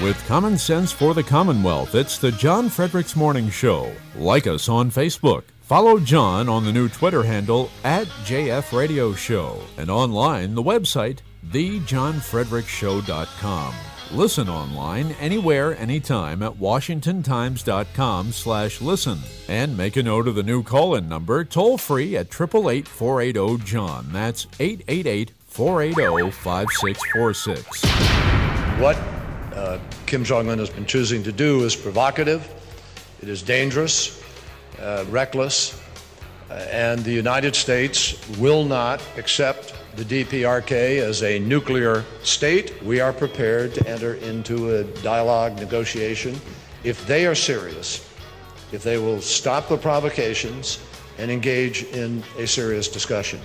With common sense for the Commonwealth, it's the John Fredericks Morning Show. Like us on Facebook. Follow John on the new Twitter handle @JF Radio Show. And online, the website, thejohnfredericksshow.com. Listen online anywhere, anytime at washingtontimes.com/listen. And make a note of the new call-in number, toll-free at 888-480-JOHN. That's 888-480-5646. What Kim Jong-un has been choosing to do is provocative, it is dangerous, reckless, and the United States will not accept the DPRK as a nuclear state. We are prepared to enter into a dialogue, negotiation, if they are serious, if they will stop the provocations and engage in a serious discussion.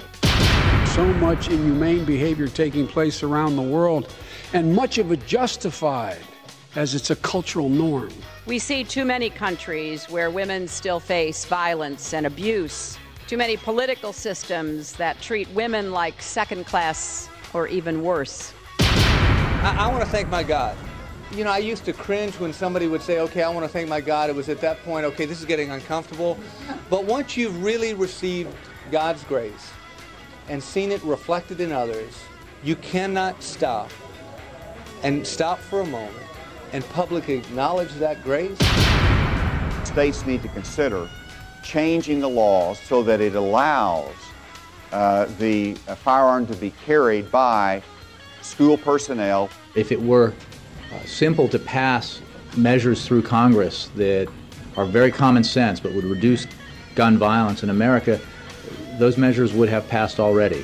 So much inhumane behavior taking place around the world, and much of it justified as it's a cultural norm. We see too many countries where women still face violence and abuse, too many political systems that treat women like second class or even worse. I want to thank my God. You know, I used to cringe when somebody would say, okay, I want to thank my God. It was at that point, okay, this is getting uncomfortable. But once you've really received God's grace and seen it reflected in others, you cannot stop for a moment and publicly acknowledge that grace. States need to consider changing the laws so that it allows the firearm to be carried by school personnel. If it were simple to pass measures through Congress that are very common sense but would reduce gun violence in America, those measures would have passed already.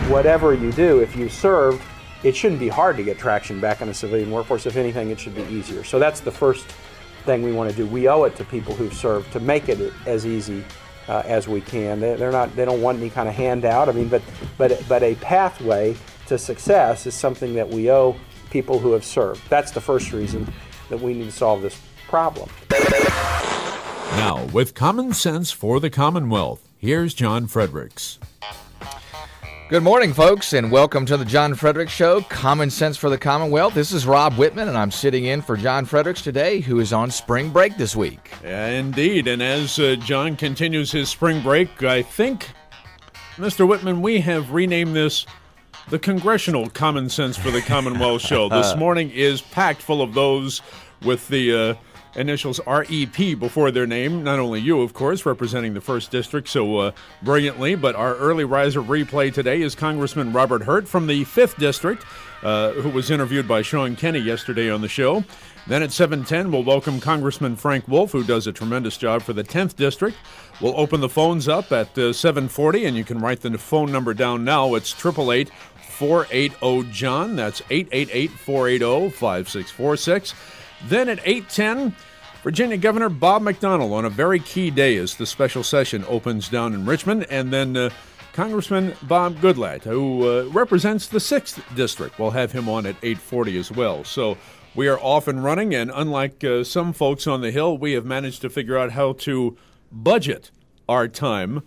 Whatever you do, if you served, it shouldn't be hard to get traction back in the civilian workforce. If anything, it should be easier. So that's the first thing we want to do. We owe it to people who've served to make it as easy as we can. They don't want any kind of handout. I mean, but a pathway to success is something that we owe people who have served. That's the first reason that we need to solve this problem. Now, with common sense for the Commonwealth, here's John Fredericks. Good morning, folks, and welcome to the John Fredericks Show, Common Sense for the Commonwealth. This is Rob Whitman, and I'm sitting in for John Fredericks today, who is on spring break this week. Indeed, and as John continues his spring break, I think, Mr. Whitman, we have renamed this the Congressional Common Sense for the Commonwealth Show. This morning is packed full of those with the initials REP before their name. Not only you, of course, representing the 1st District so brilliantly, but our early riser replay today is Congressman Robert Hurt from the 5th District, who was interviewed by Sean Kenney yesterday on the show. Then at 7:10, we'll welcome Congressman Frank Wolf, who does a tremendous job for the 10th District. We'll open the phones up at 7:40, and you can write the phone number down now. It's 888-480-JOHN. That's 888-480-5646. Then at 8:10, Virginia Governor Bob McDonnell on a very key day as the special session opens down in Richmond. And then Congressman Bob Goodlatte, who represents the 6th District. We'll have him on at 8:40 as well. So we are off and running, and unlike some folks on the Hill, we have managed to figure out how to budget our time.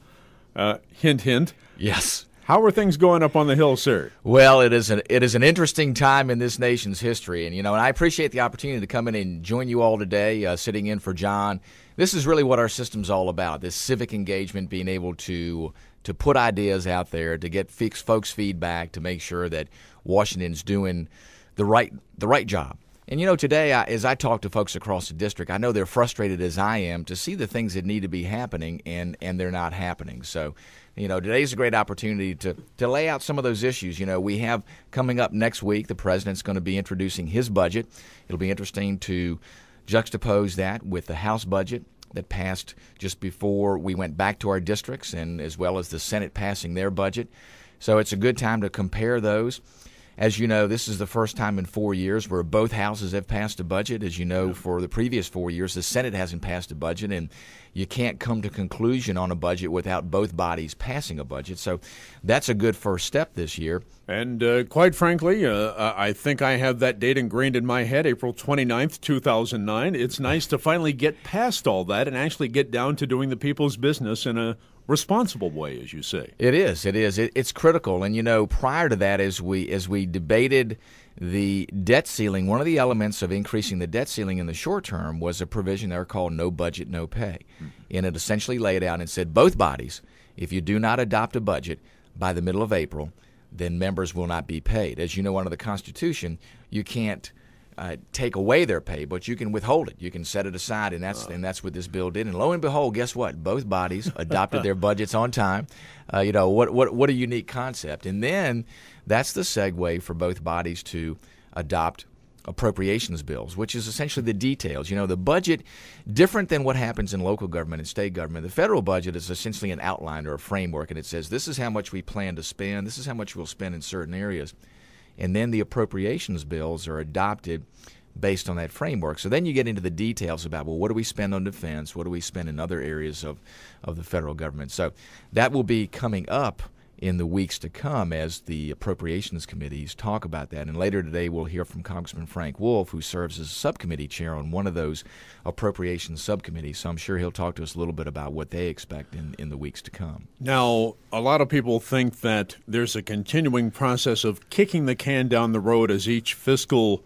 Hint, hint. Yes. How are things going up on the Hill, sir? Well, it is an interesting time in this nation's history, and I appreciate the opportunity to come in and join you all today, sitting in for John. This is really what our system's all about: this civic engagement, being able to put ideas out there, to get folks' feedback, to make sure that Washington's doing the right job. And today, as I talk to folks across the district, I know they're frustrated as I am to see the things that need to be happening, and they're not happening. So, today's a great opportunity to lay out some of those issues. We have coming up next week, the president's going to be introducing his budget. It'll be interesting to juxtapose that with the House budget that passed just before we went back to our districts, and as well as the Senate passing their budget. So it's a good time to compare those. As you know, this is the first time in 4 years where both houses have passed a budget. As you know, for the previous 4 years, the Senate hasn't passed a budget, and you can't come to conclusion on a budget without both bodies passing a budget. So that's a good first step this year. And quite frankly, I think I have that date ingrained in my head, April 29th, 2009. It's nice to finally get past all that and actually get down to doing the people's business in a responsible way, as you say. It is. It's critical. And, prior to that, as we debated The debt ceiling, one of the elements of increasing the debt ceiling in the short term was a provision there called no budget, no pay. And it essentially laid out and said both bodies, if you do not adopt a budget by the middle of April, then members will not be paid. As you know, under the Constitution, you can't take away their pay, but you can withhold it. You can set it aside, and that's what this bill did. And lo and behold, guess what? Both bodies adopted their budgets on time. What a unique concept. And then that's the segue for both bodies to adopt appropriations bills, which is essentially the details. The budget, different than what happens in local government and state government, the federal budget is essentially an outline or a framework, and it says this is how much we plan to spend, this is how much we'll spend in certain areas. And then the appropriations bills are adopted based on that framework. So then you get into the details about, well, what do we spend on defense? What do we spend in other areas of the federal government? So that will be coming up in the weeks to come as the appropriations committees talk about that. And later today we'll hear from Congressman Frank Wolf, who serves as subcommittee chair on one of those appropriations subcommittees. So I'm sure he'll talk to us a little bit about what they expect in the weeks to come. Now, a lot of people think that there's a continuing process of kicking the can down the road as each fiscal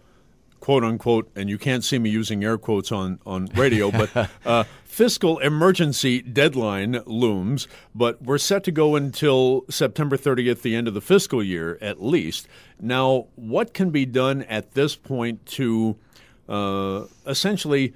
quote unquote, and you can't see me using air quotes on radio, but fiscal emergency deadline looms. But we're set to go until September 30th, the end of the fiscal year at least. Now, what can be done at this point to essentially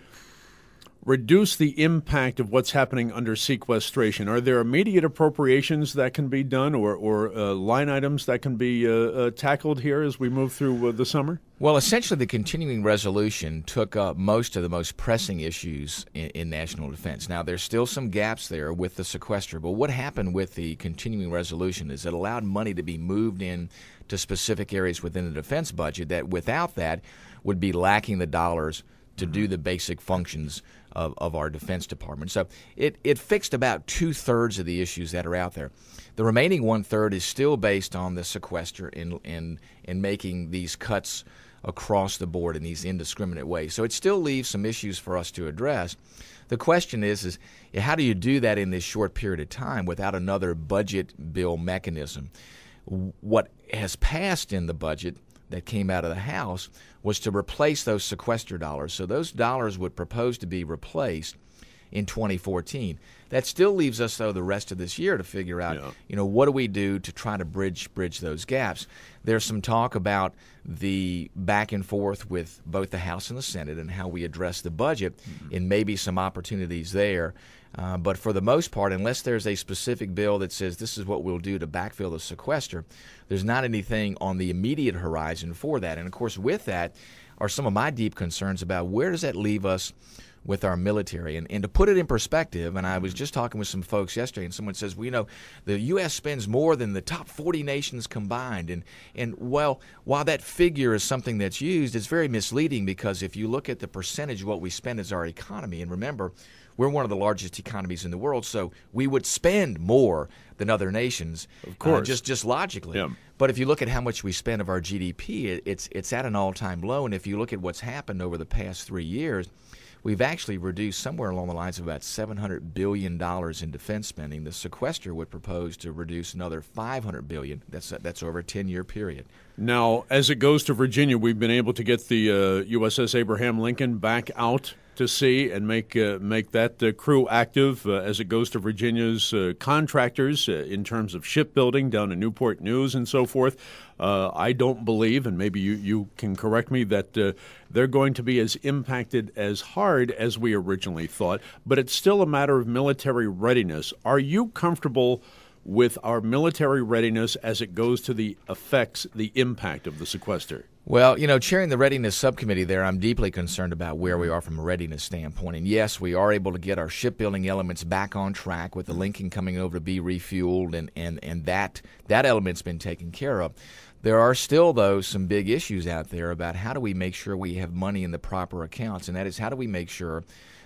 reduce the impact of what's happening under sequestration? Are there immediate appropriations that can be done or line items that can be tackled here as we move through the summer? Well, essentially the continuing resolution took up most of the most pressing issues in national defense. Now, there's still some gaps there with the sequester, but what happened with the continuing resolution is it allowed money to be moved in to specific areas within the defense budget that without that would be lacking the dollars to do the basic functions of our Defense Department. So it fixed about 2/3 of the issues that are out there. The remaining 1/3 is still based on the sequester in making these cuts across the board in these indiscriminate ways. So it still leaves some issues for us to address. The question is how do you do that in this short period of time without another budget bill mechanism? What has passed in the budget that came out of the House was to replace those sequester dollars. So those dollars would propose to be replaced in 2014. That still leaves us, though, the rest of this year to figure out, what do we do to try to bridge those gaps. There's some talk about the back and forth with both the House and the Senate and how we address the budget and maybe some opportunities there. But for the most part, unless there's a specific bill that says this is what we'll do to backfill the sequester, there's not anything on the immediate horizon for that. And, of course, with that are some of my deep concerns about where does that leave us with our military. And to put it in perspective, and I was just talking with some folks yesterday, and someone says, well, the U.S. spends more than the top 40 nations combined. And while that figure is something that's used, it's very misleading because if you look at the percentage of what we spend as our economy, and remember, we're one of the largest economies in the world, so we would spend more than other nations, of course, just logically. Yeah. But if you look at how much we spend of our GDP, it's at an all-time low. And if you look at what's happened over the past 3 years, we've actually reduced somewhere along the lines of about $700 billion in defense spending. The sequester would propose to reduce another $500 billion. That's over a 10-year period. Now, as it goes to Virginia, we've been able to get the USS Abraham Lincoln back out to sea and make that crew active as it goes to Virginia's contractors in terms of shipbuilding down in Newport News and so forth. I don't believe, and maybe you can correct me, that they're going to be as impacted as hard as we originally thought, but it's still a matter of military readiness. Are you comfortable with our military readiness as it goes to the impact of the sequester? Well, chairing the readiness subcommittee there, I'm deeply concerned about where we are from a readiness standpoint. And yes, we are able to get our shipbuilding elements back on track with the Lincoln coming over to be refueled, and that element's been taken care of. There are still, though, some big issues out there about how do we make sure we have money in the proper accounts, and that is how do we make sure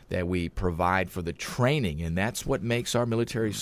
that we provide for the training, and that's what makes our military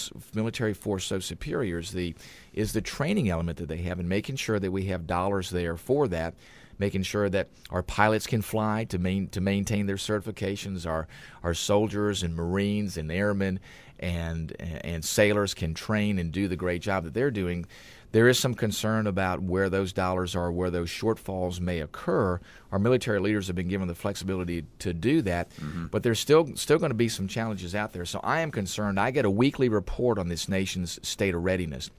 force so superior is the training element that they have, and making sure that we have dollars there for that, making sure that our pilots can fly to maintain their certifications, our soldiers and Marines and airmen and sailors can train and do the great job that they're doing. there is some concern about where those dollars are, where those shortfalls may occur. Our military leaders have been given the flexibility to do that, but there's still going to be some challenges out there. So I am concerned. I get a weekly report on this nation's state of readiness.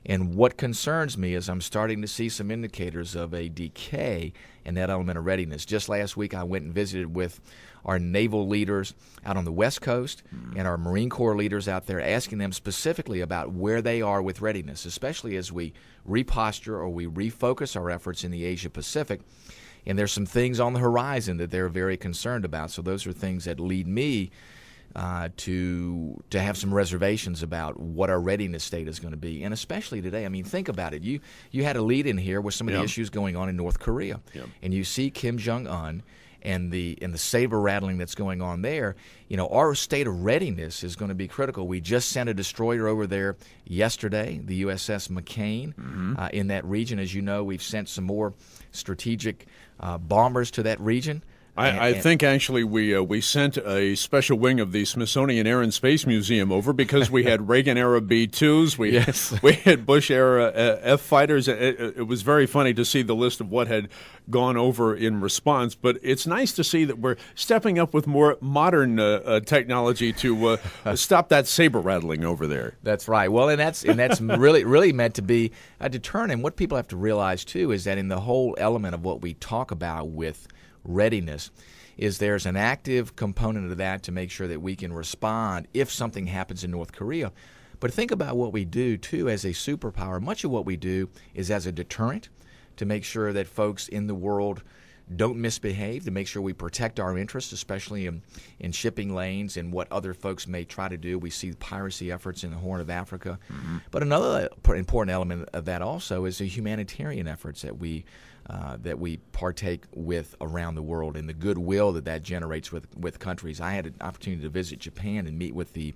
And what concerns me is I'm starting to see some indicators of a decay in that element of readiness. Just last week I went and visited with our naval leaders out on the West Coast and our Marine Corps leaders out there, asking them specifically about where they are with readiness, especially as we reposture or we refocus our efforts in the Asia Pacific. And there's some things on the horizon that they're very concerned about. So those are things that lead me to have some reservations about what our readiness state is going to be, and especially today. I mean, think about it. You had a lead in here with some of the issues going on in North Korea, and you see Kim Jong-un and the saber rattling that's going on there. You know, our state of readiness is going to be critical. We just sent a destroyer over there yesterday, the USS McCain, in that region. As you know, we've sent some more strategic bombers to that region. I think actually we sent a special wing of the Smithsonian Air and Space Museum over because we had Reagan-era B-2s, we had Bush-era F-fighters. It was very funny to see the list of what had gone over in response, but it's nice to see that we're stepping up with more modern technology to stop that saber rattling over there. That's right. Well, and that's really meant to be a deterrent. And what people have to realize too is that in the whole element of what we talk about with readiness is there's an active component of that to make sure that we can respond if something happens in North Korea. But think about what we do, too, as a superpower. Much of what we do is as a deterrent to make sure that folks in the world don't misbehave, to make sure we protect our interests, especially in shipping lanes and what other folks may try to do. We see piracy efforts in the Horn of Africa. But another important element of that also is the humanitarian efforts that we partake with around the world and the goodwill that generates with countries. I had an opportunity to visit Japan and meet with the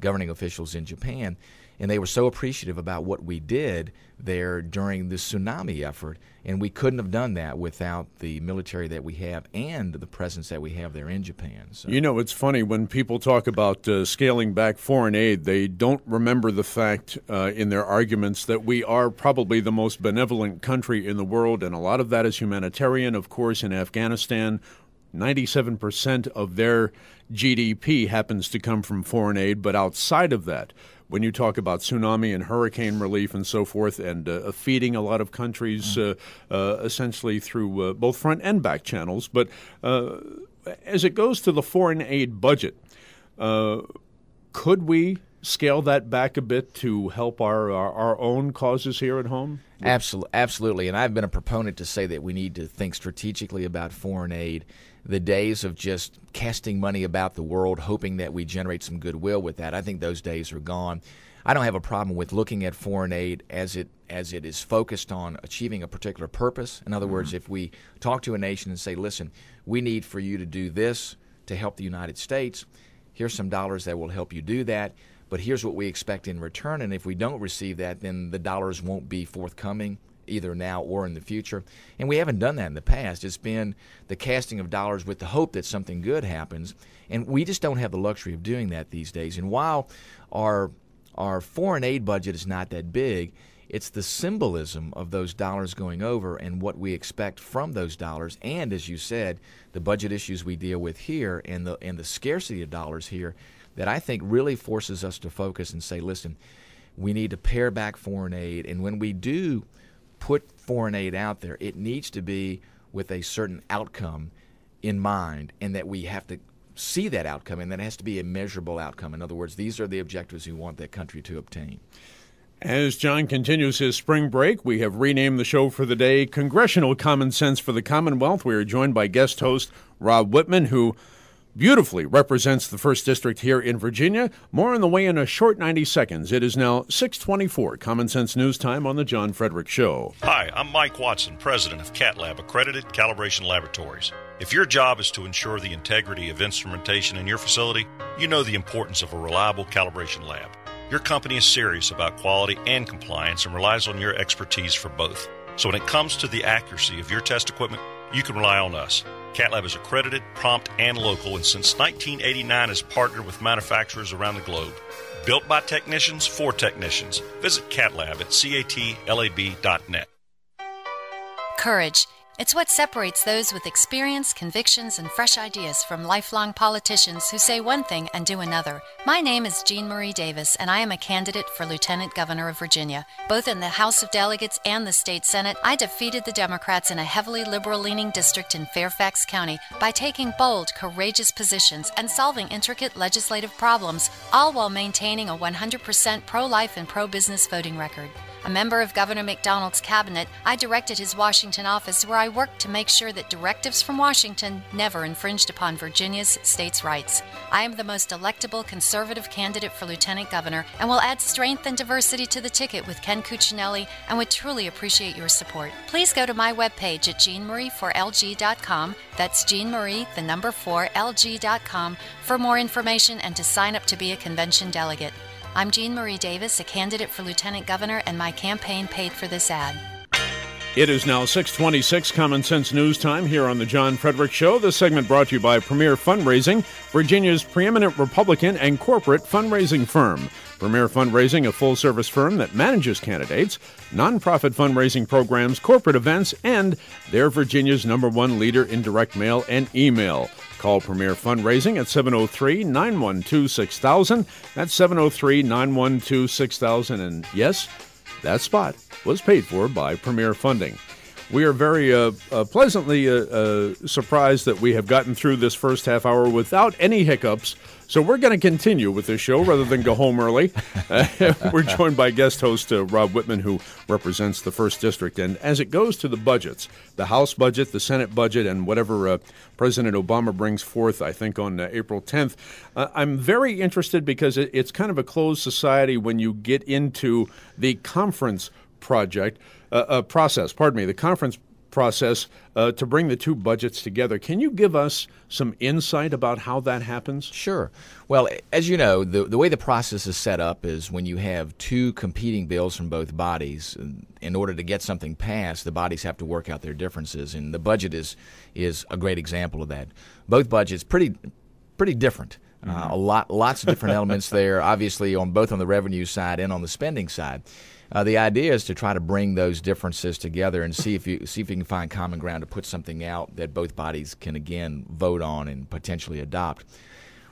governing officials in Japan, and they were so appreciative about what we did there during the tsunami effort, and we couldn't have done that without the military that we have and the presence that we have there in Japan. So. You know, it's funny, when people talk about scaling back foreign aid, they don't remember the fact in their arguments that we are probably the most benevolent country in the world, and a lot of that is humanitarian. Of course, in Afghanistan, 97% of their GDP happens to come from foreign aid, but outside of that, when you talk about tsunami and hurricane relief and so forth, and feeding a lot of countries essentially through both front and back channels. But as it goes to the foreign aid budget, could we scale that back a bit to help our own causes here at home? Absolutely. And I've been a proponent to say that we need to think strategically about foreign aid. The days of just casting money about the world, hoping that we generate some goodwill with that, I think those days are gone. I don't have a problem with looking at foreign aid as it is focused on achieving a particular purpose. In other words, if we talk to a nation and say, listen, we need for you to do this to help the United States, here's some dollars that will help you do that, but here's what we expect in return, and if we don't receive that, then the dollars won't be forthcoming either now or in the future. And we haven't done that in the past. It's been the casting of dollars with the hope that something good happens, and we just don't have the luxury of doing that these days. And while our foreign aid budget is not that big, it's the symbolism of those dollars going over and what we expect from those dollars, and as you said, the budget issues we deal with here and the scarcity of dollars here that I think really forces us to focus and say, listen, we need to pare back foreign aid, and when we do put foreign aid out there, it needs to be with a certain outcome in mind, and that we have to see that outcome, and that has to be a measurable outcome. In other words, these are the objectives we want that country to obtain. As John continues his spring break, we have renamed the show for the day Congressional Common Sense for the Commonwealth. We are joined by guest host Rob Whitman, who beautifully represents the 1st District here in Virginia. More on the way in a short 90 seconds. It is now 6:24, Common Sense News Time on The John Frederick Show. Hi, I'm Mike Watson, president of CatLab, Accredited Calibration Laboratories. If your job is to ensure the integrity of instrumentation in your facility, you know the importance of a reliable calibration lab. Your company is serious about quality and compliance and relies on your expertise for both. So when it comes to the accuracy of your test equipment, you can rely on us. CatLab is accredited, prompt, and local, and since 1989 has partnered with manufacturers around the globe. Built by technicians for technicians. Visit CatLab at catlab.net. Courage. It's what separates those with experience, convictions, and fresh ideas from lifelong politicians who say one thing and do another. My name is Jean Marie Davis, and I am a candidate for Lieutenant Governor of Virginia. Both in the House of Delegates and the state Senate, I defeated the Democrats in a heavily liberal-leaning district in Fairfax County by taking bold, courageous positions and solving intricate legislative problems, all while maintaining a 100% pro-life and pro-business voting record. A member of Governor McDonald's cabinet, I directed his Washington office where I worked to make sure that directives from Washington never infringed upon Virginia's states' rights. I am the most electable conservative candidate for lieutenant governor and will add strength and diversity to the ticket with Ken Cuccinelli and would truly appreciate your support. Please go to my webpage at jeanmarie4lg.com. That's jeanmarie, the number 4lg.com for more information and to sign up to be a convention delegate. I'm Jean Marie Davis, a candidate for Lieutenant Governor, and my campaign paid for this ad. It is now 6:26 Common Sense News Time here on the John Frederick Show. This segment brought to you by Premier Fundraising, Virginia's preeminent Republican and corporate fundraising firm. Premier Fundraising, a full-service firm that manages candidates, nonprofit fundraising programs, corporate events, and they're Virginia's #1 leader in direct mail and email. Call Premier Fundraising at 703-912-6000. That's 703-912-6000. And yes, that spot was paid for by Premier Funding. We are very pleasantly surprised that we have gotten through this first half hour without any hiccups. So we're going to continue with this show rather than go home early. We're joined by guest host Rob Whitman, who represents the 1st District. And as it goes to the budgets, the House budget, the Senate budget, and whatever President Obama brings forth, I think, on April 10th, I'm very interested because it's kind of a closed society when you get into the conference process, the conference process to bring the two budgets together. Can you give us some insight about how that happens? Sure. Well, as you know, the way the process is set up is when you have two competing bills from both bodies, in order to get something passed, the bodies have to work out their differences, and the budget is a great example of that. Both budgets pretty different. Lots of different elements there, obviously both on the revenue side and on the spending side. The idea is to try to bring those differences together and see if you can find common ground to put something out that both bodies can again vote on and potentially adopt.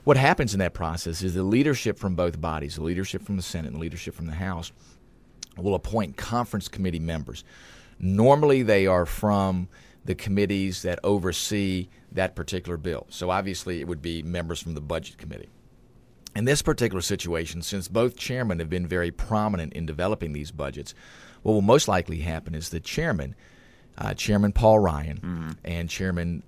What happens in that process is the leadership from both bodies, the leadership from the Senate and the leadership from the House, will appoint conference committee members. Normally they are from the committees that oversee that particular bill. So obviously it would be members from the Budget Committee. In this particular situation, since both chairmen have been very prominent in developing these budgets, what will most likely happen is the Chairman Paul Ryan and Chairwoman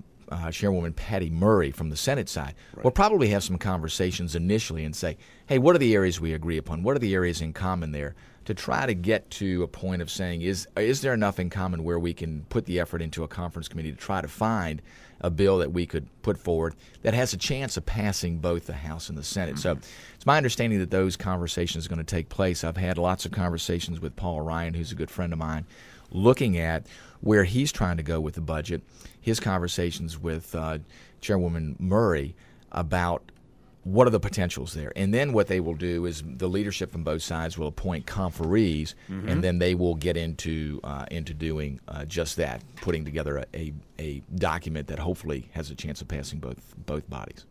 Patty Murray from the Senate side will probably have some conversations initially and say, hey, what are the areas we agree upon? What are the areas in common there? To try to get to a point of saying, is there enough in common where we can put the effort into a conference committee to try to find a bill that we could put forward that has a chance of passing both the House and the Senate. So it's my understanding that those conversations are going to take place. I've had lots of conversations with Paul Ryan, who's a good friend of mine, looking at where he's trying to go with the budget, his conversations with Chairwoman Murray about what are the potentials there. And then what they will do is the leadership from both sides will appoint conferees, and then they will get into doing just that, putting together a document that hopefully has a chance of passing both bodies.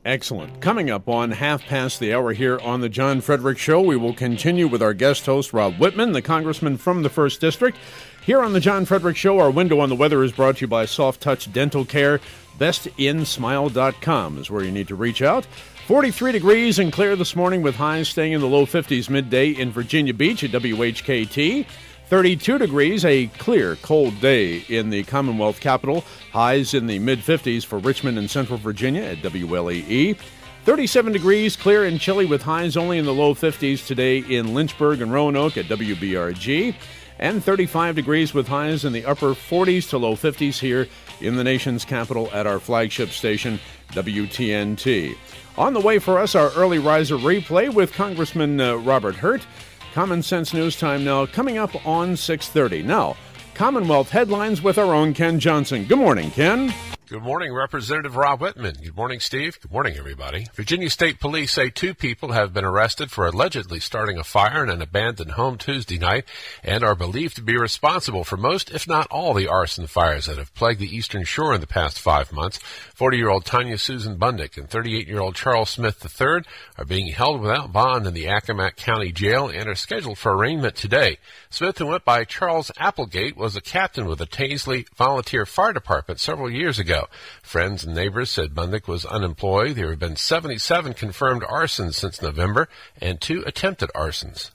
Excellent. Coming up on half past the hour here on the John Frederick Show, we will continue with our guest host, Rob Whitman, the congressman from the 1st District. Here on the John Frederick Show, our window on the weather is brought to you by Soft Touch Dental Care. BestInSmile.com is where you need to reach out. 43 degrees and clear this morning with highs staying in the low 50s midday in Virginia Beach at WHKT. 32 degrees, a clear, cold day in the Commonwealth capital. Highs in the mid-50s for Richmond and Central Virginia at WLEE. 37 degrees, clear and chilly with highs only in the low 50s today in Lynchburg and Roanoke at WBRG. And 35 degrees with highs in the upper 40s to low 50s here in the nation's capital at our flagship station, WTNT. On the way for us, our early riser replay with Congressman Robert Hurt. Common Sense News Time now coming up on 6:30. Now, Commonwealth headlines with our own Ken Johnson. Good morning, Ken. Good morning, Representative Rob Whitman. Good morning, Steve. Good morning, everybody. Virginia State Police say 2 people have been arrested for allegedly starting a fire in an abandoned home Tuesday night and are believed to be responsible for most, if not all, the arson fires that have plagued the Eastern Shore in the past 5 months. 40-year-old Tanya Susan Bundick and 38-year-old Charles Smith III are being held without bond in the Accomack County Jail and are scheduled for arraignment today. Smith, who went by Charles Applegate, was a captain with the Taisley Volunteer Fire Department several years ago. Friends and neighbors said Bundick was unemployed. There have been 77 confirmed arsons since November and 2 attempted arsons.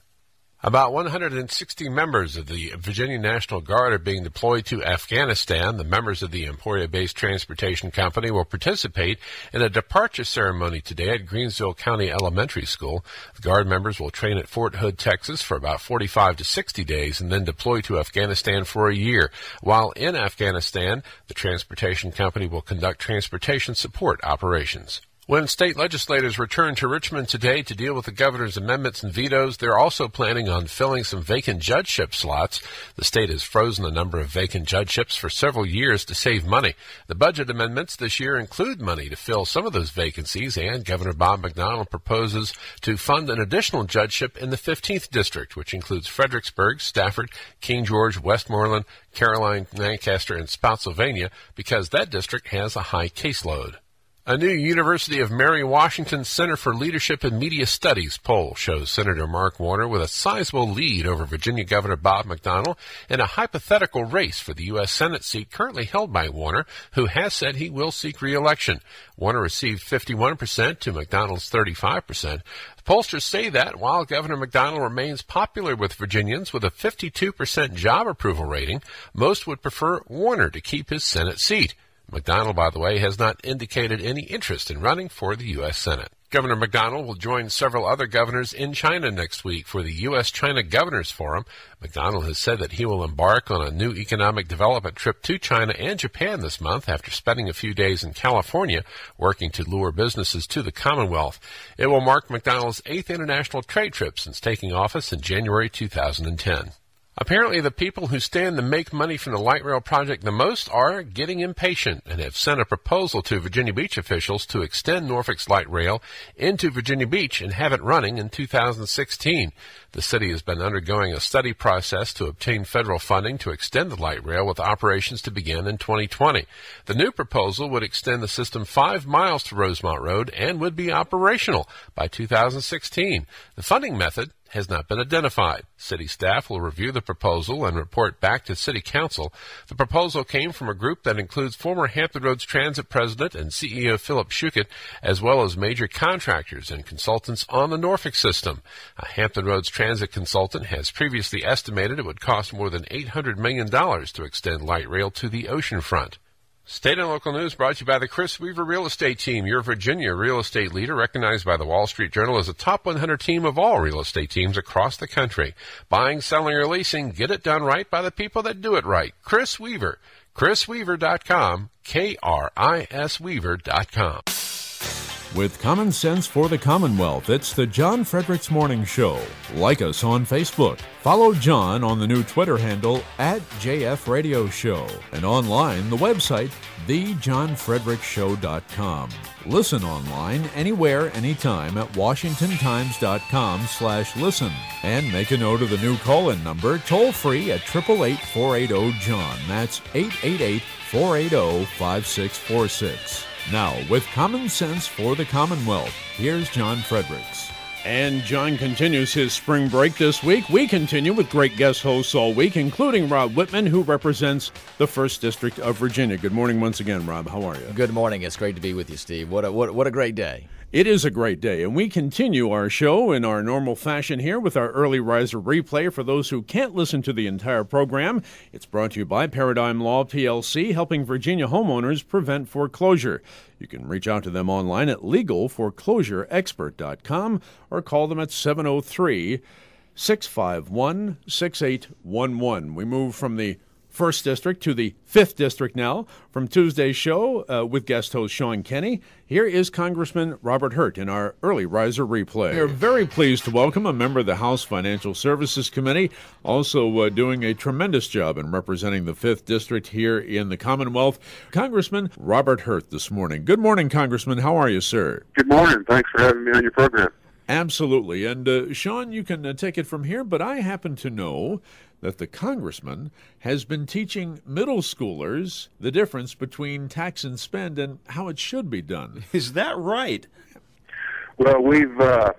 About 160 members of the Virginia National Guard are being deployed to Afghanistan. The members of the Emporia-based transportation company will participate in a departure ceremony today at Greensville County Elementary School. The Guard members will train at Fort Hood, Texas for about 45 to 60 days and then deploy to Afghanistan for a year. While in Afghanistan, the transportation company will conduct transportation support operations. When state legislators return to Richmond today to deal with the governor's amendments and vetoes, they're also planning on filling some vacant judgeship slots. The state has frozen the number of vacant judgeships for several years to save money. The budget amendments this year include money to fill some of those vacancies, and Governor Bob McDonnell proposes to fund an additional judgeship in the 15th District, which includes Fredericksburg, Stafford, King George, Westmoreland, Caroline, Lancaster, and Spotsylvania, because that district has a high caseload. A new University of Mary Washington Center for Leadership and Media Studies poll shows Senator Mark Warner with a sizable lead over Virginia Governor Bob McDonnell in a hypothetical race for the U.S. Senate seat currently held by Warner, who has said he will seek re-election. Warner received 51% to McDonnell's 35%. Pollsters say that while Governor McDonnell remains popular with Virginians with a 52% job approval rating, most would prefer Warner to keep his Senate seat. McDonnell, by the way, has not indicated any interest in running for the U.S. Senate. Governor McDonnell will join several other governors in China next week for the U.S.-China Governors Forum. McDonnell has said that he will embark on a new economic development trip to China and Japan this month after spending a few days in California working to lure businesses to the Commonwealth. It will mark McDonnell's 8th international trade trip since taking office in January 2010. Apparently, the people who stand to make money from the light rail project the most are getting impatient and have sent a proposal to Virginia Beach officials to extend Norfolk's light rail into Virginia Beach and have it running in 2016. The city has been undergoing a study process to obtain federal funding to extend the light rail, with operations to begin in 2020. The new proposal would extend the system 5 miles to Rosemont Road and would be operational by 2016. The funding method has not been identified. City staff will review the proposal and report back to City Council. The proposal came from a group that includes former Hampton Roads Transit President and CEO Philip Schuchert, as well as major contractors and consultants on the Norfolk system. A Hampton Roads Transit consultant has previously estimated it would cost more than $800 million to extend light rail to the oceanfront. State and local news brought to you by the Chris Weaver Real Estate Team, your Virginia real estate leader, recognized by the Wall Street Journal as a top 100 team of all real estate teams across the country. Buying, selling, or leasing, get it done right by the people that do it right. Chris Weaver, chrisweaver.com, KRISweaver.com. With common sense for the Commonwealth, it's the John Fredericks Morning Show. Like us on Facebook. Follow John on the new Twitter handle @JF Radio Show. And online, the website, thejohnfredericsshow.com. Listen online anywhere, anytime at washingtontimes.com/listen. And make a note of the new call-in number, toll-free at 888-480-JOHN. That's 888-480-5646. Now, with common sense for the Commonwealth, here's John Fredericks. And John continues his spring break this week. We continue with great guest hosts all week, including Rob Whitman, who represents the 1st District of Virginia. Good morning once again, Rob. How are you? Good morning. It's great to be with you, Steve. What a great day. It is a great day, and we continue our show in our normal fashion here with our early riser replay for those who can't listen to the entire program. It's brought to you by Paradigm Law PLC, helping Virginia homeowners prevent foreclosure. You can reach out to them online at legalforeclosureexpert.com or call them at 703-651-6811. We move from the 1st District to the 5th District now. From Tuesday's show with guest host Sean Kenney, here is Congressman Robert Hurt in our Early Riser Replay. We're very pleased to welcome a member of the House Financial Services Committee, also doing a tremendous job in representing the 5th District here in the Commonwealth, Congressman Robert Hurt this morning. Good morning, Congressman. How are you, sir? Good morning. Thanks for having me on your program. Absolutely. And Sean, you can take it from here, but I happen to know that the congressman has been teaching middle schoolers the difference between tax and spend and how it should be done. Is that right? Well, we've had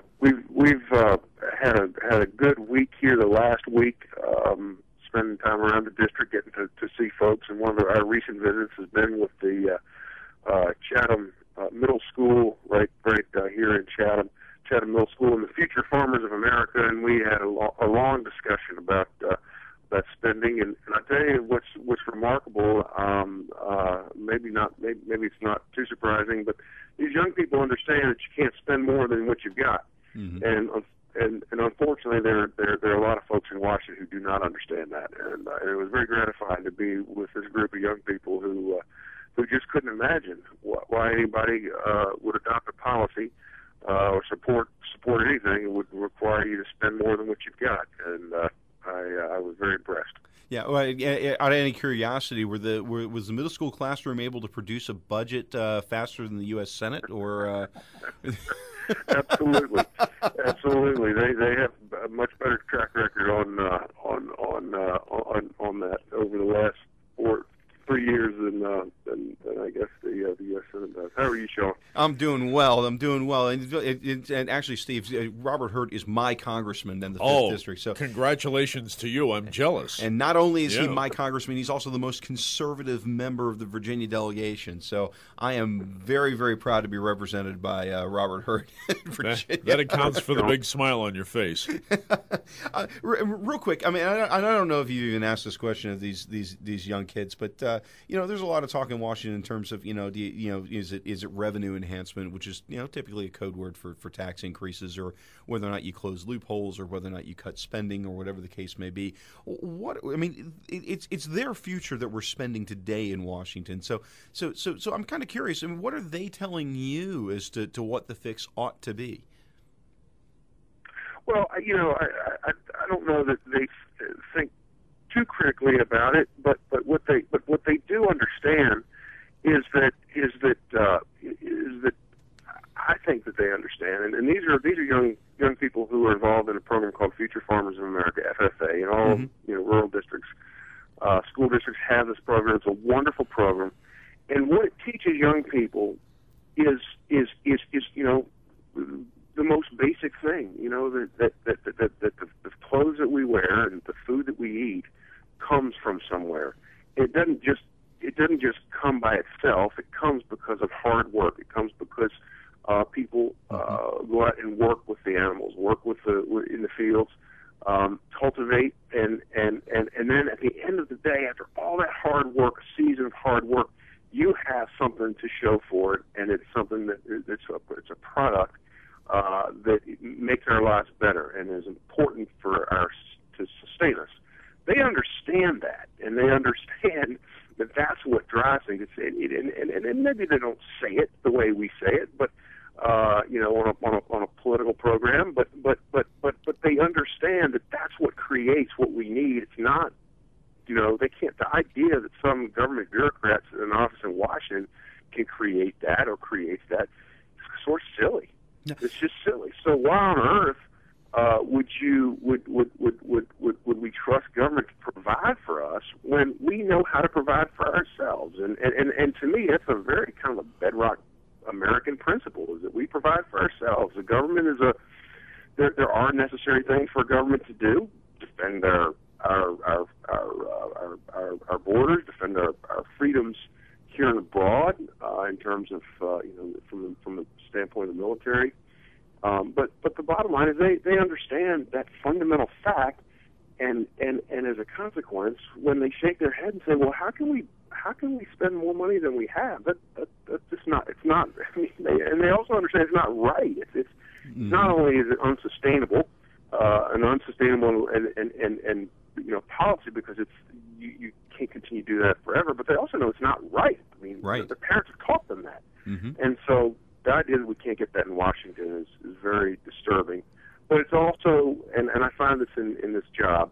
a good week here the last week, spending time around the district, getting to see folks. And one of our recent visits has been with the Chatham Middle School, right here in Chatham Middle School, and the Future Farmers of America. And we had a long discussion about spending, and I tell you what's remarkable. Maybe it's not too surprising, but these young people understand that you can't spend more than what you've got, and unfortunately, there are a lot of folks in Washington who do not understand that, and it was very gratifying to be with this group of young people who just couldn't imagine why anybody would adopt a policy or support anything that would require you to spend more than what you've got, and I was very impressed. Yeah. Well, out of any curiosity, was the middle school classroom able to produce a budget faster than the U.S. Senate, or? Absolutely. They have a much better track record on that over the last 3 years than I guess the U.S. Senate does. How are you, Sean? I'm doing well. And actually, Steve, Robert Hurt is my congressman in the 5th District. So congratulations to you. I'm jealous. And not only is he my congressman, he's also the most conservative member of the Virginia delegation. So I am very, very proud to be represented by Robert Hurt in Virginia. That accounts for the big smile on your face. Real quick, I mean, I don't know if you even asked this question of these young kids, but there's a lot of talk in Washington in terms of is it revenue enhancement, which is typically a code word for tax increases, or whether or not you close loopholes, or whether or not you cut spending, or whatever the case may be. It's their future that we're spending today in Washington. So I'm kind of curious. I mean, what are they telling you as to what the fix ought to be? Well, I don't know that they think too critically about it, but what they do understand is that I think that they understand, and these are young people who are involved in a program called Future Farmers of America, FFA, and all rural districts, school districts have this program. It's a wonderful program, and what it teaches young people is the most basic thing. That the clothes that we wear and the food that we eat comes from somewhere. It doesn't just come by itself. It comes because of hard work. It comes because people go out and work with the animals, work in the fields, cultivate, and then at the end of the day, after all that hard work, a season of hard work, you have something to show for it, and it's something it's a product that makes our lives better and is important to sustain us. They understand that, and they understand that that's what drives things. And maybe they don't say it the way we say it, but on a political program. But they understand that that's what creates what we need. It's not, they can't. The idea that some government bureaucrats in an office in Washington can create that or creates that is sort of silly. It's just silly. So why on earth would we trust government to provide for us when we know how to provide for ourselves? And to me, that's a very kind of a bedrock American principle, is that we provide for ourselves. The government is there are necessary things for a government to do: defend our borders, defend our freedoms here and abroad, in terms of from the standpoint of the military. But the bottom line is they understand that fundamental fact, and as a consequence, when they shake their head and say, "Well, how can we spend more money than we have?" That's just not. It's not. I mean, they also understand it's not right. It's not only is it an unsustainable and policy, because you can't continue to do that forever, but they also know it's not right. I mean, right. The parents have taught them that. Mm-hmm. And so the idea that we can't get that in Washington is very disturbing. But it's also, and I find this in this job,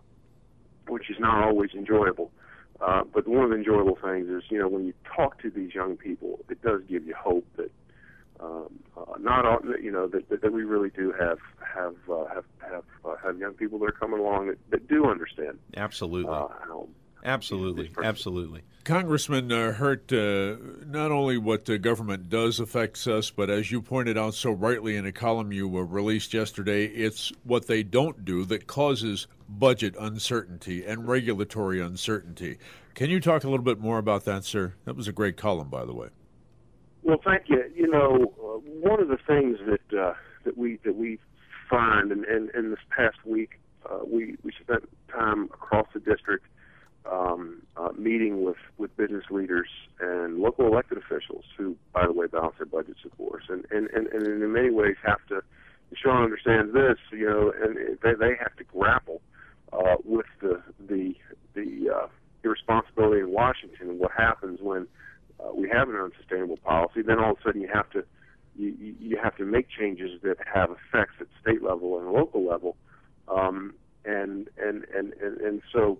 which is not always enjoyable, but one of the enjoyable things is, when you talk to these young people, it does give you hope that not all, that we really do have young people that are coming along that do understand. Absolutely. Absolutely. Congressman Hurt, not only what the government does affects us, but as you pointed out so rightly in a column you released yesterday, it's what they don't do that causes budget uncertainty and regulatory uncertainty. Can you talk a little bit more about that, sir? That was a great column, by the way. Well, thank you. One of the things that we find, and this past week we spent time across the district meeting with business leaders and local elected officials who, by the way, balance their budgets, of course, and in many ways have to. Sean understands this, and they have to grapple with the irresponsibility in Washington and what happens when we have an unsustainable policy. Then all of a sudden you have to make changes that have effects at state level and local level, and so.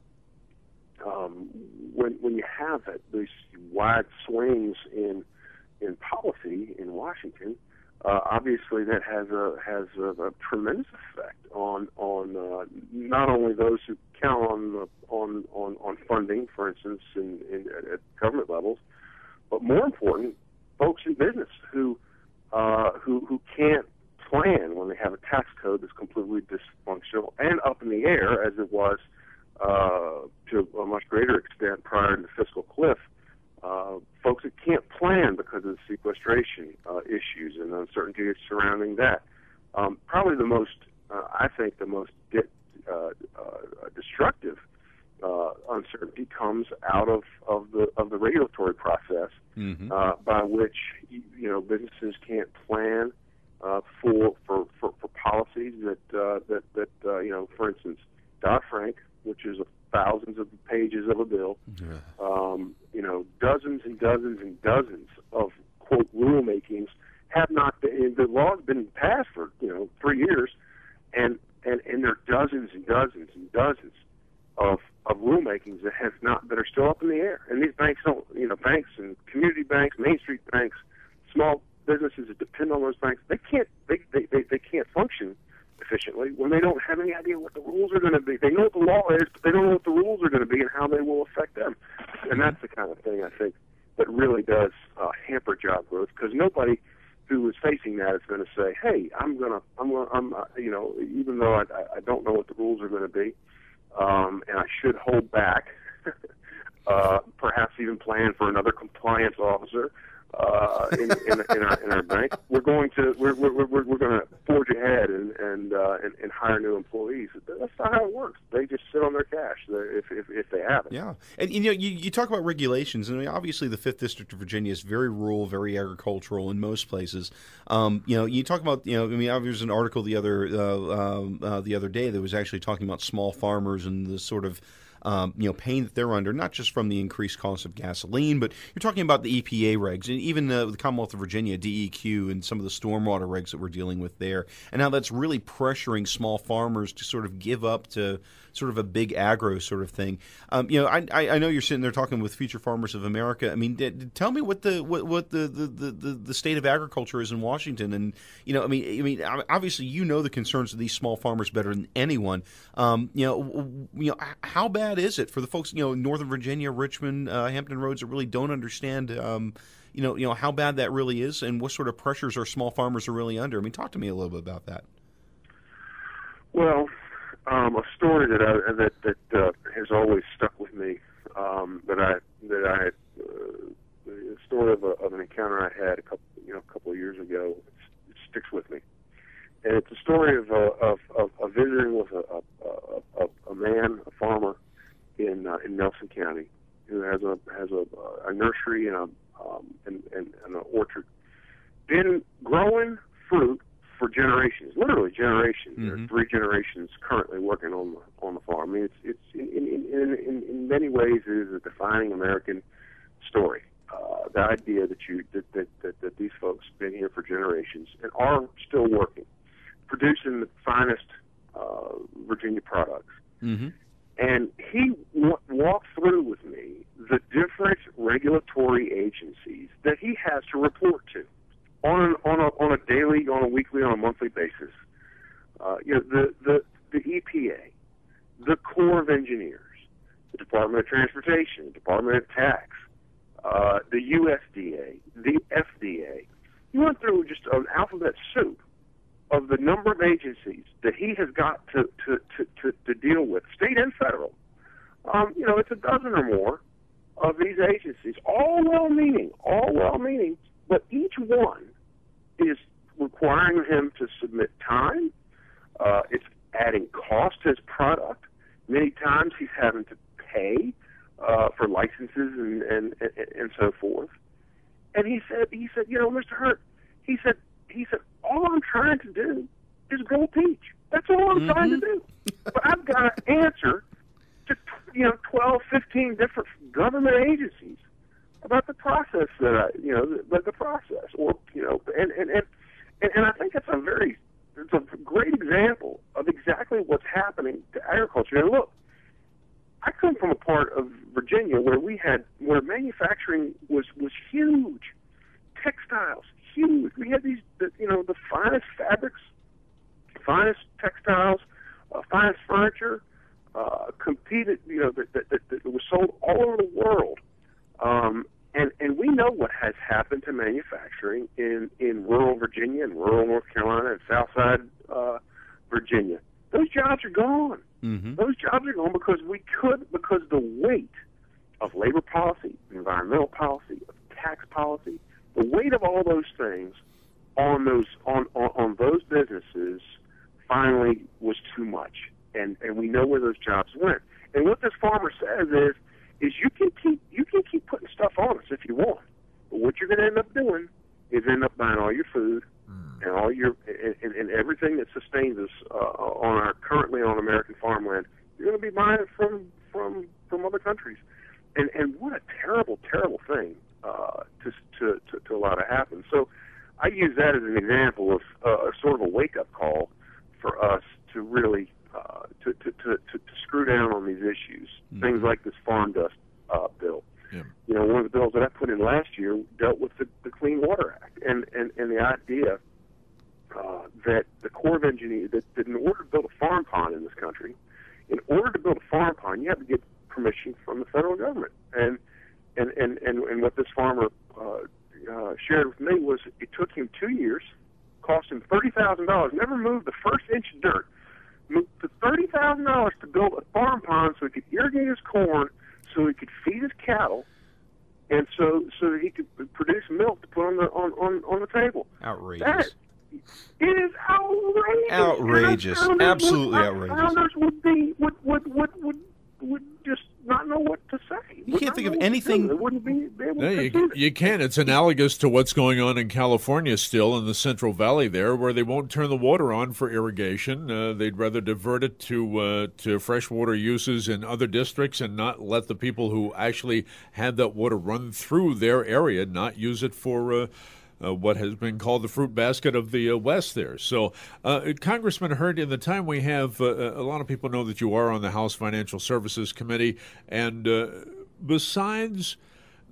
When you have these wide swings in policy in Washington, obviously that has a tremendous effect on not only those who count on funding, for instance, at government levels, but more important, folks in business who can't plan when they have a tax code that's completely dysfunctional and up in the air, as it was to a much greater extent prior to the fiscal cliff. Folks that can't plan because of the sequestration issues and uncertainty surrounding that. Probably the most, I think, the most destructive uncertainty comes out of the regulatory process, mm-hmm. By which businesses can't plan for policies that for instance, Dodd-Frank, which is thousands of pages of a bill, dozens and dozens and dozens of quote rulemakings have not been. The law's been passed for 3 years, and there are dozens and dozens and dozens of rulemakings that are still up in the air. And these banks don't, banks and community banks, Main Street banks, small businesses that depend on those banks, they can't function efficiently when they don't have any idea what the rules are going to be. They know what the law is, but they don't know what the rules are going to be and how they will affect them. And that's the kind of thing I think that really does hamper job growth, because nobody who is facing that is going to say, "Hey, I'm even though I don't know what the rules are going to be, and I should hold back, perhaps even plan for another compliance officer." In our bank, we're going to forge ahead and hire new employees. That's not how it works. They just sit on their cash if they have it. Yeah, and you talk about regulations, and obviously the 5th District of Virginia is very rural, very agricultural in most places. You talk about there was an article the other day that was actually talking about small farmers and the sort of pain that they're under, not just from the increased cost of gasoline, but you're talking about the EPA regs and even the Commonwealth of Virginia, DEQ, and some of the stormwater regs that we're dealing with there, and how that's really pressuring small farmers to sort of give up to sort of a big agro sort of thing. I know you're sitting there talking with Future Farmers of America. I mean, tell me what the state of agriculture is in Washington, and obviously the concerns of these small farmers better than anyone. How bad is it for the folks Northern Virginia, Richmond, Hampton Roads that really don't understand how bad that really is, and what sort of pressures our small farmers are really under? I mean, talk to me a little bit about that. Well, a story that has always stuck with me, the story of an encounter I had a couple of years ago. It sticks with me, and it's a story of visiting with a man, a farmer in Nelson County, who has a nursery and an orchard, been growing fruit for generations, literally generations. There are 3 generations currently working on the farm. I mean, it's in many ways it is a defining American story. The idea that these folks have been here for generations and are still working, producing the finest Virginia products. Mm-hmm. And he walked through with me the different regulatory agencies that he has to report to on a daily, on a weekly, on a monthly basis. The EPA, the Corps of Engineers, the Department of Transportation, the Department of Tax, the USDA, the FDA. He went through just an alphabet soup of the number of agencies that he has got to deal with, state and federal. It's a dozen or more of these agencies, all well-meaning, but each one is requiring him to submit time. It's adding cost to his product. Many times he's having to pay for licenses and so forth. And he said, Mr. Hurt, he said, all I'm trying to do is grow peach. That's all I'm trying to do. But I've got to answer to 12, 15 different government agencies about the process the process, and I think it's a great example of exactly what's happening to agriculture. And look, I come from a part of Virginia where manufacturing was huge, textiles huge. We had the finest fabrics, finest textiles, finest furniture, competed, that was sold all over the world. And we know what has happened to manufacturing in rural Virginia and rural North Carolina and Southside Virginia. Those jobs are gone. Mm-hmm. Those jobs are gone because the weight of labor policy, environmental policy, of tax policy, the weight of all those things on those businesses finally was too much. And we know where those jobs went. And what this farmer says is you can keep putting stuff on us if you want, but what you're going to end up doing is end up buying all your food and all your and everything that sustains us currently on American farmland. You're going to be buying it from other countries, and what a terrible thing to allow to happen. So I use that as an example of sort of a wake up call for us to really to screw down on these issues. Things like this farm dust bill. Yeah. One of the bills that I put in last year dealt with the Clean Water Act and the idea that the Corps of Engineers, that in order to build a farm pond in this country, you have to get permission from the federal government. And what this farmer shared with me was it took him 2 years, cost him $30,000, never moved the first inch of dirt, moved to $30,000 to build a farm pond so he could irrigate his corn, so he could feed his cattle, and so that he could produce milk to put on the table. Outrageous. That is outrageous. Outrageous. Absolutely outrageous. Founders would just not know what to say. You can't think of anything. They wouldn't be able to do it. You can. It's analogous to what's going on in California still in the Central Valley there, where they won't turn the water on for irrigation. They'd rather divert it to freshwater uses in other districts and not let the people who actually had that water run through their area not use it for what has been called the fruit basket of the West there. So, Congressman Hurt, in the time we have, a lot of people know that you are on the House Financial Services Committee, and besides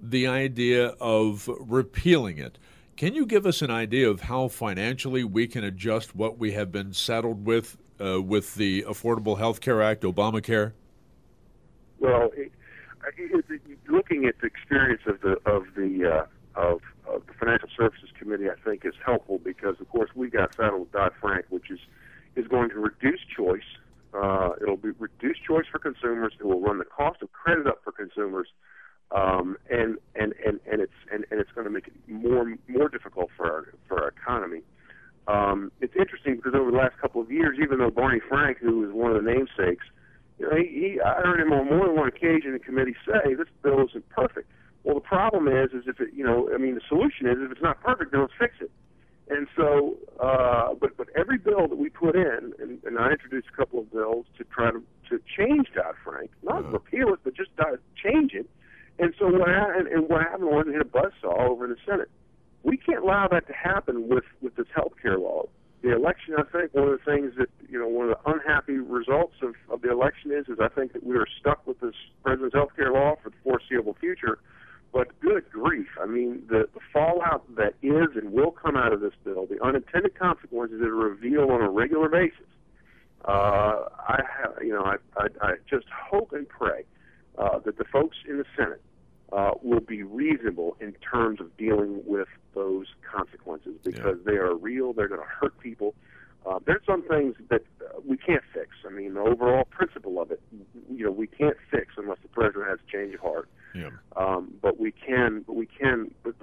the idea of repealing it, can you give us an idea of how financially we can adjust what we have been saddled with the Affordable Health Care Act, Obamacare? Well, looking at the experience of the Financial Services Committee, I think is helpful because, of course, we got saddled with Dodd-Frank, which is going to reduce choice. It'll be reduced choice for consumers. It will run the cost of credit up for consumers, and it's going to make it more difficult for our economy. It's interesting because over the last couple of years, even though Barney Frank, who is one of the namesakes, I heard him on more than one occasion in the committee say this bill isn't perfect. Well, the problem is if it, the solution is if it's not perfect, then let's fix it. And so, but every bill that we put in, and I introduced a couple of bills to try to change Dodd-Frank, not repeal it, but just change it. And so what happened was it hit a buzzsaw over in the Senate. We can't allow that to happen with this health care law. The election, I think, one of the things that, one of the unhappy results of the election is I think that we are stuck with this president's health care law for the foreseeable future. But good grief, I mean, the fallout that is and will come out of this bill, the unintended consequences that are revealed on a regular basis, I just hope and pray that the folks in the Senate will be reasonable in terms of dealing with those consequences, because they are real. They're going to hurt people. There's some things that we can't fix. I mean, the overall principle of it, we can't fix unless the president has a change of heart. Yeah. But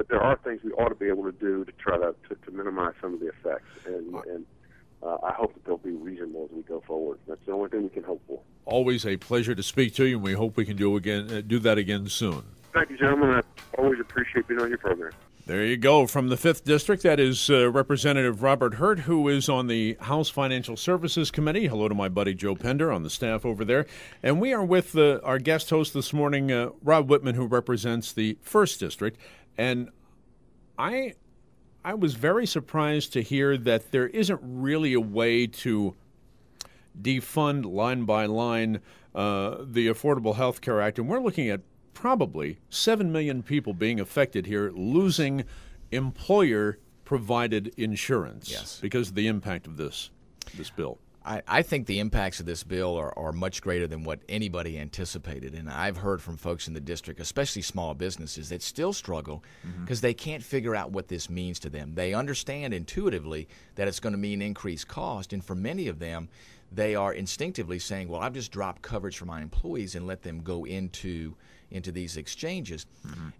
there are things we ought to be able to do to try to minimize some of the effects, and I hope that they'll be reasonable as we go forward. That's the only thing we can hope for. Always a pleasure to speak to you, and we hope we can do that again soon. Thank you, gentlemen. I always appreciate being on your program. There you go. From the 5th District, that is Representative Robert Hurt, who is on the House Financial Services Committee. Hello to my buddy Joe Pender on the staff over there. And we are with our guest host this morning, Rob Whitman, who represents the 1st District. And I was very surprised to hear that there isn't really a way to defund line by line the Affordable Health Care Act. And we're looking at probably 7 million people being affected here, losing employer-provided insurance because of the impact of this bill. I think the impacts of this bill are much greater than what anybody anticipated. And I've heard from folks in the district, especially small businesses, that still struggle because they can't figure out what this means to them. They understand intuitively that it's going to mean increased cost, and for many of them, they are instinctively saying, well, I've just dropped coverage for my employees and let them go into these exchanges.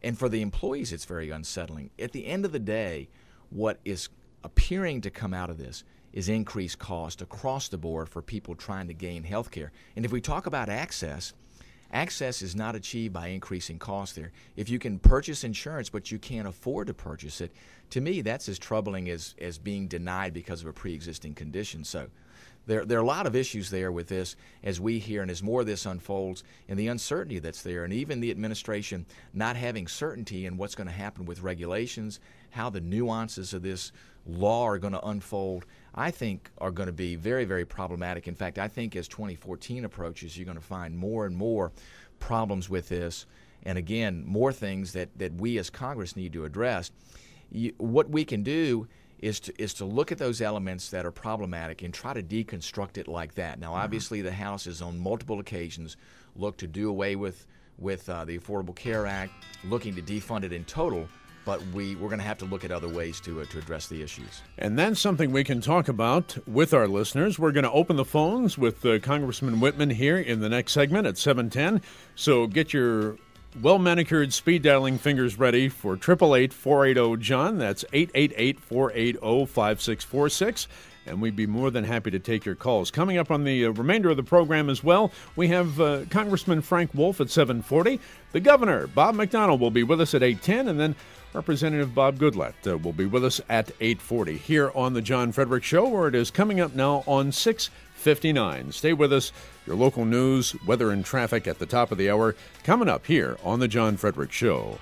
And for the employees, it's very unsettling. At the end of the day, what is appearing to come out of this is increased cost across the board for people trying to gain health care. And if we talk about access is not achieved by increasing cost there. If you can purchase insurance but you can't afford to purchase it, to me that's as troubling as being denied because of a pre-existing condition. So there are a lot of issues there with this as we hear and as more of this unfolds, and the uncertainty that's there, and even the administration not having certainty in what's going to happen with regulations, how the nuances of this law are going to unfold, I think are going to be very, very problematic. In fact, I think as 2014 approaches, you're going to find more and more problems with this, and again, more things that we as Congress need to address. What we can do is to look at those elements that are problematic and try to deconstruct it like that. Now, obviously, the House has on multiple occasions looked to do away with the Affordable Care Act, looking to defund it in total, but we're going to have to look at other ways to address the issues. And that's something we can talk about with our listeners. We're going to open the phones with Congressman Whitman here in the next segment at 7:10. So get your well-manicured speed-dialing fingers ready for 888-480-JOHN. That's 888-480-5646. And we'd be more than happy to take your calls. Coming up on the remainder of the program as well, we have Congressman Frank Wolf at 7:40. The governor, Bob McDonnell, will be with us at 8:10. And then Representative Bob Goodlatte will be with us at 8:40 here on the John Frederick Show, where it is coming up now on 6:59. Stay with us. Your local news, weather, and traffic at the top of the hour coming up here on the John Frederick Show.